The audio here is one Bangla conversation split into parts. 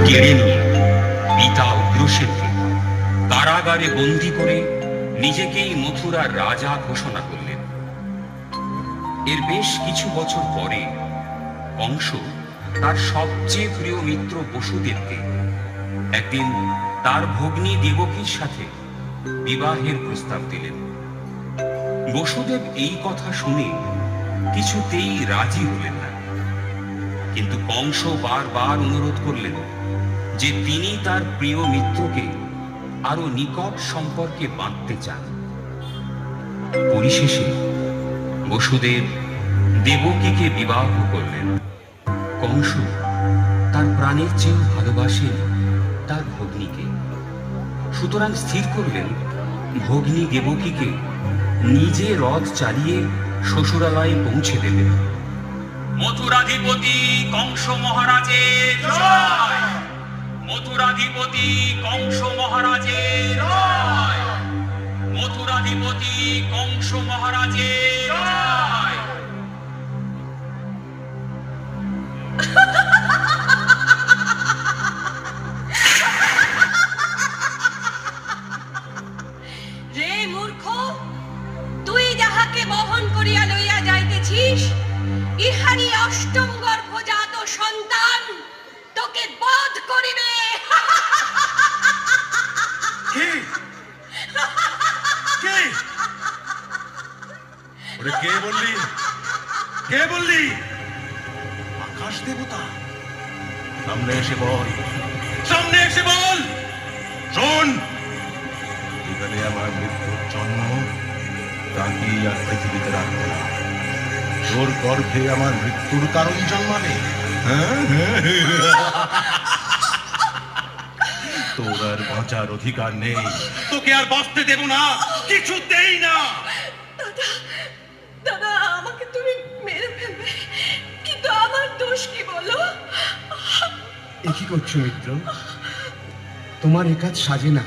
কেড়ে নিয়ে পিতা উগ্রসেনকে কারাগারে বন্দী করে নিজেকেই মথুরার রাজা ঘোষণা করলেন। এর বেশ কিছু বছর পরে কংস তার সবচেয়ে প্রিয় মিত্র বসুদেবকে একদিন তার ভগ্নী দেবকীর সাথে বিবাহের প্রস্তাব দিলেন। বসুদেব এই কথা শুনে কিছুতেই রাজি হলেন না, কিন্তু কংস বারবার অনুরোধ করলেন যে তিনি তার প্রিয় মিত্রকে আরো নিকট সম্পর্কে বাঁধতে চান। পরিশেষে বসুদেব দেবকীকে বিবাহ করলেন। কংস তার প্রাণের চেয়েও ভালোবাসেন তার ভগ্নীকে, সুতরাং স্থির করলেন ভগ্নী দেবকীকে নিজে রথ চালিয়ে শ্বশুরালয়ে পৌঁছে দেবেন। মথুরাধিপতি কংস মহারাজের জয়! মথুরাধিপতি কংস মহারাজের জয়! মথুরাধিপতি কংস মহারাজের জয়! রে মূর্খ, তুই যাহাকে বহন করিয়া লইয়া যাইতেছিস ইহারই অষ্টম গর্ভজাত সন্তান তোকে বধ করিবে। কে কে ওরে কে বললি? কে বললি? আকাশ দেবতা? সামনে এসে বল, সামনে এসে বল। শোন, এখানে আমার মৃত্যুর জন্ম, তাকে আর পৃথিবীতে রাখবো না। তোর গর্ভে আমার মৃত্যুর কারণ জন্মাবে। তোর আর বাঁচার অধিকার নেই, তোকে আর বাঁচতে দেব না, কিছুতেই না। দাদা, দাদা, আমাকে তুমি মেরে ফেলবে, কিন্তু আমার দোষ কি বলো? এ কি করছো মিত্র? তোমার এ কাজ সাজে না।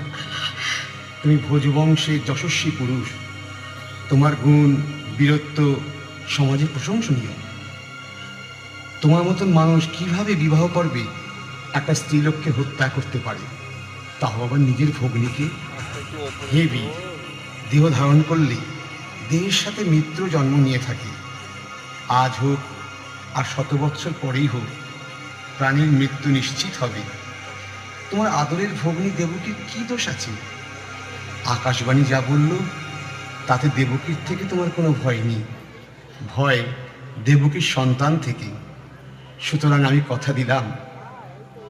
তুমি ভোজবংশের যশস্বী পুরুষ, তোমার গুণ বীরত্ব সমাজে প্রশংসনীয়। তোমার মতন মানুষ কিভাবে বিবাহ পর্বে একটা স্ত্রীলোককে হত্যা করতে পারে, তাও আবার নিজের ভগ্নীকে? হে বীর, দেহ ধারণ করলে দেহের সাথে মিত্র জন্ম নিয়ে থাকে। আজ হোক আর 100 বৎসর পরেই হোক, প্রাণীর মৃত্যু নিশ্চিত হবে। তোমার আদরের ভগ্নী দেবকীর কি দোষ আছে? আকাশবাণী যা বলল তাতে দেবকীর থেকে তোমার কোনো ভয় নেই, ভয় দেবকীর সন্তান থেকে। সুতরাং আমি কথা দিলাম,